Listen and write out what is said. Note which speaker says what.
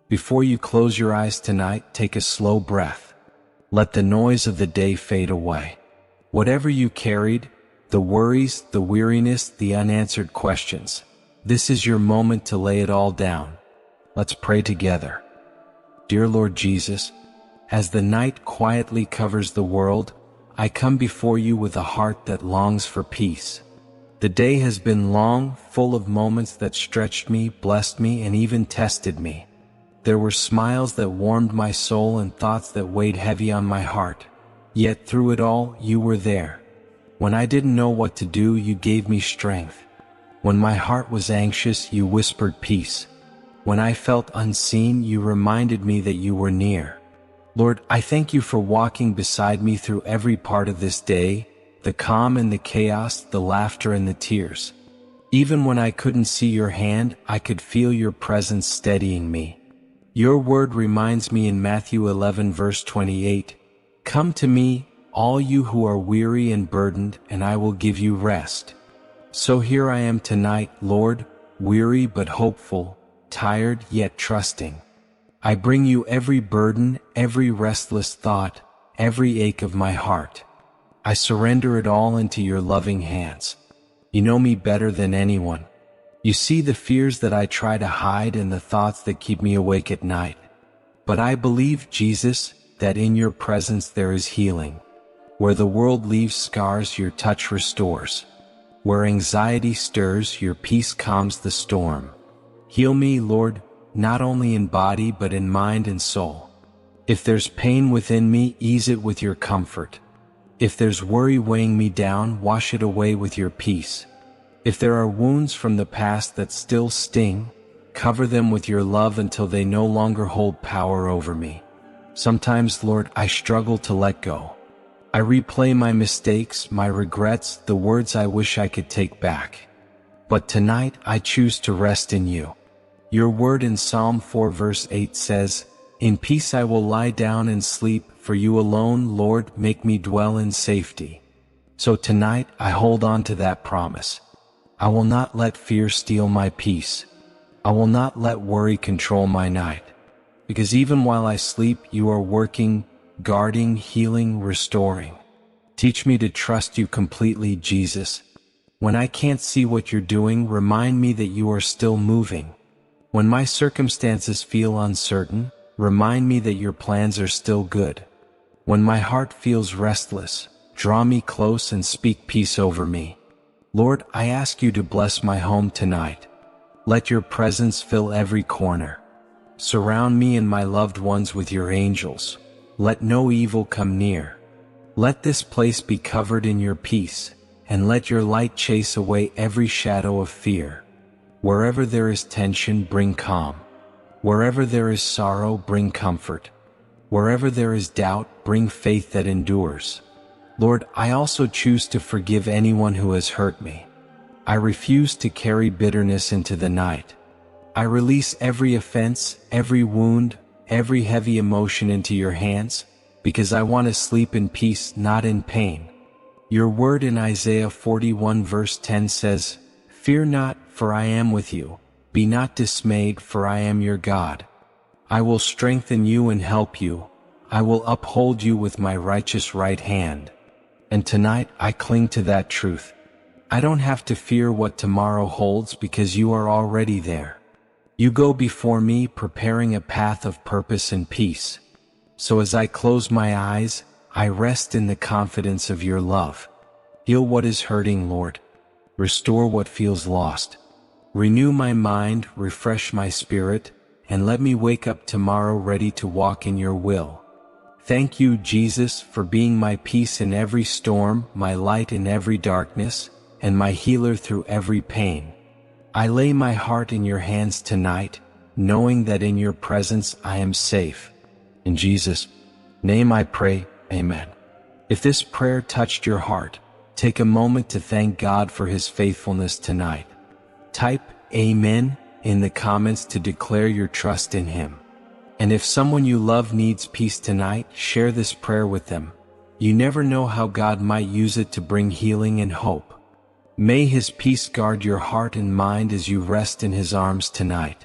Speaker 1: Before you close your eyes tonight, take a slow breath. Let the noise of the day fade away. Whatever you carried, the worries, the weariness, the unanswered questions, this is your moment to lay it all down. Let's pray together. Dear Lord Jesus, as the night quietly covers the world, I come before you with a heart that longs for peace. The day has been long, full of moments that stretched me, blessed me, and even tested me. There were smiles that warmed my soul and thoughts that weighed heavy on my heart. Yet through it all, you were there. When I didn't know what to do, you gave me strength. When my heart was anxious, you whispered peace. When I felt unseen, you reminded me that you were near. Lord, I thank you for walking beside me through every part of this day, the calm and the chaos, the laughter and the tears. Even when I couldn't see your hand, I could feel your presence steadying me. Your word reminds me in Matthew 11 verse 28, "Come to me, all you who are weary and burdened, and I will give you rest." So here I am tonight, Lord, weary but hopeful, tired yet trusting. I bring you every burden, every restless thought, every ache of my heart. I surrender it all into your loving hands. You know me better than anyone. You see the fears that I try to hide and the thoughts that keep me awake at night. But I believe, Jesus, that in your presence there is healing. Where the world leaves scars, your touch restores. Where anxiety stirs, your peace calms the storm. Heal me, Lord, not only in body but in mind and soul. If there's pain within me, ease it with your comfort. If there's worry weighing me down, wash it away with your peace. If there are wounds from the past that still sting, cover them with your love until they no longer hold power over me. Sometimes, Lord, I struggle to let go. I replay my mistakes, my regrets, the words I wish I could take back. But tonight I choose to rest in you. Your word in Psalm 4 verse 8 says, "In peace I will lie down and sleep, for you alone, Lord, make me dwell in safety." So tonight I hold on to that promise. I will not let fear steal my peace. I will not let worry control my night. Because even while I sleep, you are working, guarding, healing, restoring. Teach me to trust you completely, Jesus. When I can't see what you're doing, remind me that you are still moving. When my circumstances feel uncertain, remind me that your plans are still good. When my heart feels restless, draw me close and speak peace over me. Lord, I ask you to bless my home tonight. Let your presence fill every corner. Surround me and my loved ones with your angels. Let no evil come near. Let this place be covered in your peace, and let your light chase away every shadow of fear. Wherever there is tension, bring calm. Wherever there is sorrow, bring comfort. Wherever there is doubt, bring faith that endures. Lord, I also choose to forgive anyone who has hurt me. I refuse to carry bitterness into the night. I release every offense, every wound, every heavy emotion into your hands, because I want to sleep in peace, not in pain. Your word in Isaiah 41 verse 10 says, "Fear not, for I am with you. Be not dismayed, for I am your God. I will strengthen you and help you. I will uphold you with my righteous right hand." And tonight I cling to that truth. I don't have to fear what tomorrow holds because you are already there. You go before me, preparing a path of purpose and peace. So as I close my eyes, I rest in the confidence of your love. Heal what is hurting, Lord. Restore what feels lost. Renew my mind, refresh my spirit, and let me wake up tomorrow ready to walk in your will. Thank you, Jesus, for being my peace in every storm, my light in every darkness, and my healer through every pain. I lay my heart in your hands tonight, knowing that in your presence I am safe. In Jesus' name I pray, amen. If this prayer touched your heart, take a moment to thank God for his faithfulness tonight. Type "Amen" in the comments to declare your trust in him. And if someone you love needs peace tonight, share this prayer with them. You never know how God might use it to bring healing and hope. May his peace guard your heart and mind as you rest in his arms tonight.